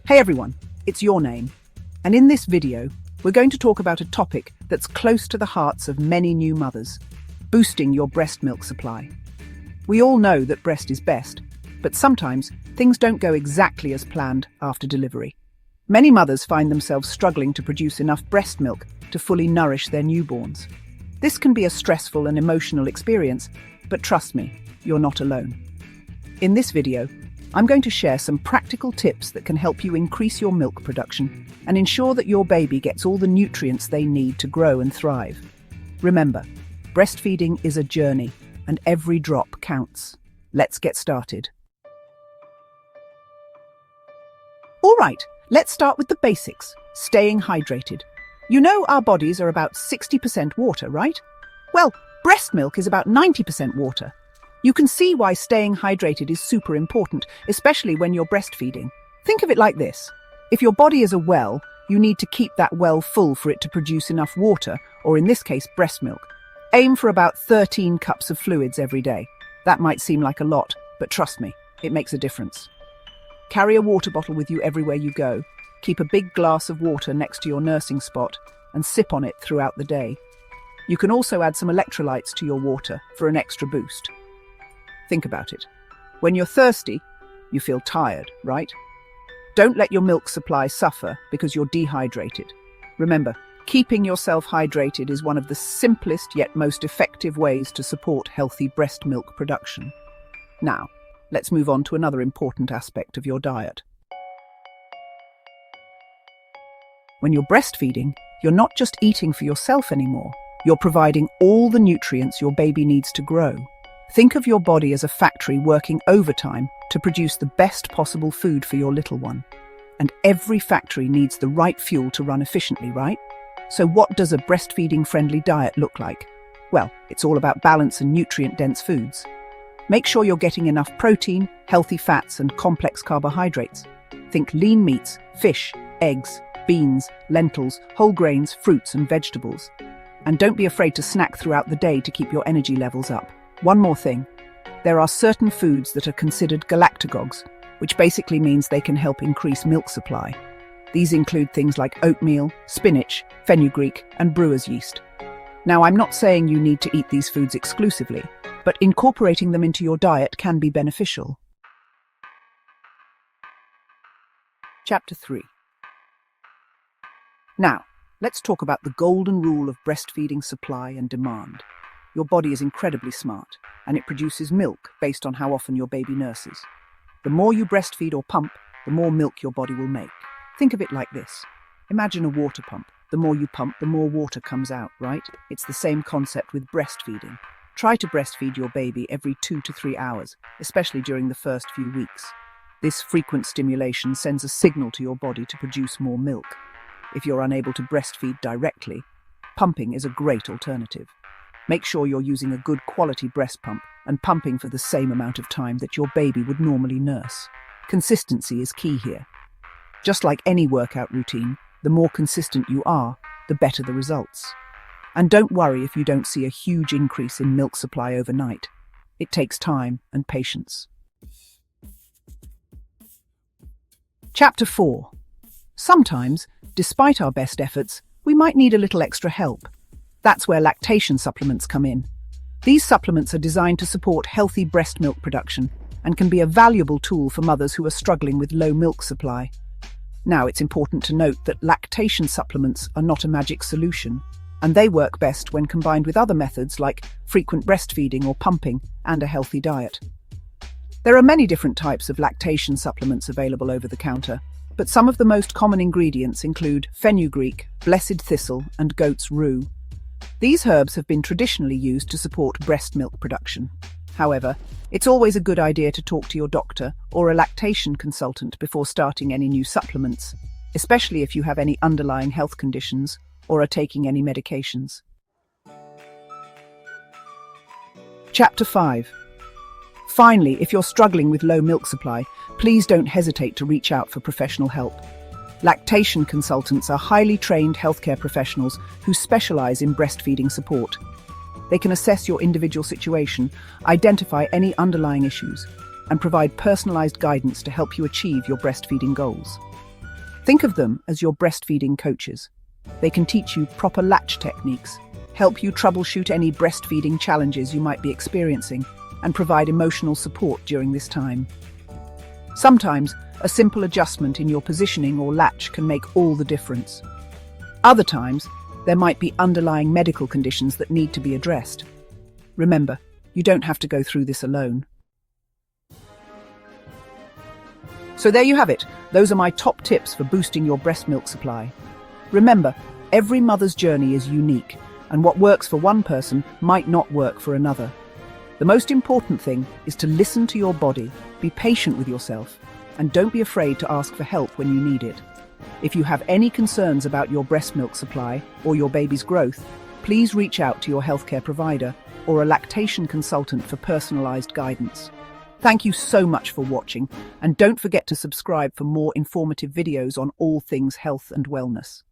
Hey everyone, it's Your Name, and in this video, we're going to talk about a topic that's close to the hearts of many new mothers: boosting your breast milk supply. We all know that breast is best, but sometimes things don't go exactly as planned after delivery. Many mothers find themselves struggling to produce enough breast milk to fully nourish their newborns. This can be a stressful and emotional experience, but trust me, you're not alone. In this video, I'm going to share some practical tips that can help you increase your milk production and ensure that your baby gets all the nutrients they need to grow and thrive. Remember, breastfeeding is a journey, and every drop counts. Let's get started. All right, let's start with the basics: staying hydrated. You know our bodies are about 60% water, right? Well, breast milk is about 90% water. You can see why staying hydrated is super important, especially when you're breastfeeding. Think of it like this: if your body is a well, you need to keep that well full for it to produce enough water, or in this case, breast milk. Aim for about 13 cups of fluids every day. That might seem like a lot, but trust me, it makes a difference. Carry a water bottle with you everywhere you go. Keep a big glass of water next to your nursing spot and sip on it throughout the day. You can also add some electrolytes to your water for an extra boost. Think about it. When you're thirsty, you feel tired, right? Don't let your milk supply suffer because you're dehydrated. Remember, keeping yourself hydrated is one of the simplest yet most effective ways to support healthy breast milk production. Now, let's move on to another important aspect of your diet. When you're breastfeeding, you're not just eating for yourself anymore. You're providing all the nutrients your baby needs to grow. Think of your body as a factory working overtime to produce the best possible food for your little one. And every factory needs the right fuel to run efficiently, right? So what does a breastfeeding-friendly diet look like? Well, it's all about balance and nutrient-dense foods. Make sure you're getting enough protein, healthy fats, and complex carbohydrates. Think lean meats, fish, eggs, beans, lentils, whole grains, fruits, and vegetables. And don't be afraid to snack throughout the day to keep your energy levels up. One more thing, there are certain foods that are considered galactagogues, which basically means they can help increase milk supply. These include things like oatmeal, spinach, fenugreek, and brewer's yeast. Now, I'm not saying you need to eat these foods exclusively, but incorporating them into your diet can be beneficial. Chapter 3. Now, let's talk about the golden rule of breastfeeding supply and demand. Your body is incredibly smart, and it produces milk based on how often your baby nurses. The more you breastfeed or pump, the more milk your body will make. Think of it like this. Imagine a water pump. The more you pump, the more water comes out, right? It's the same concept with breastfeeding. Try to breastfeed your baby every 2 to 3 hours, especially during the first few weeks. This frequent stimulation sends a signal to your body to produce more milk. If you're unable to breastfeed directly, pumping is a great alternative. Make sure you're using a good quality breast pump and pumping for the same amount of time that your baby would normally nurse. Consistency is key here. Just like any workout routine, the more consistent you are, the better the results. And don't worry if you don't see a huge increase in milk supply overnight. It takes time and patience. Chapter 4. Sometimes, despite our best efforts, we might need a little extra help. That's where lactation supplements come in. These supplements are designed to support healthy breast milk production and can be a valuable tool for mothers who are struggling with low milk supply. Now, it's important to note that lactation supplements are not a magic solution, and they work best when combined with other methods like frequent breastfeeding or pumping and a healthy diet. There are many different types of lactation supplements available over the counter, but some of the most common ingredients include fenugreek, blessed thistle, and goat's rue. These herbs have been traditionally used to support breast milk production. However, it's always a good idea to talk to your doctor or a lactation consultant before starting any new supplements, especially if you have any underlying health conditions or are taking any medications. Chapter 5. Finally, if you're struggling with low milk supply, please don't hesitate to reach out for professional help. Lactation consultants are highly trained healthcare professionals who specialize in breastfeeding support. They can assess your individual situation, identify any underlying issues, and provide personalized guidance to help you achieve your breastfeeding goals. Think of them as your breastfeeding coaches. They can teach you proper latch techniques, help you troubleshoot any breastfeeding challenges you might be experiencing, and provide emotional support during this time. Sometimes, a simple adjustment in your positioning or latch can make all the difference. Other times, there might be underlying medical conditions that need to be addressed. Remember, you don't have to go through this alone. So there you have it. Those are my top tips for boosting your breast milk supply. Remember, every mother's journey is unique, and what works for one person might not work for another. The most important thing is to listen to your body, be patient with yourself, and don't be afraid to ask for help when you need it. If you have any concerns about your breast milk supply or your baby's growth, please reach out to your healthcare provider or a lactation consultant for personalized guidance. Thank you so much for watching, and don't forget to subscribe for more informative videos on all things health and wellness.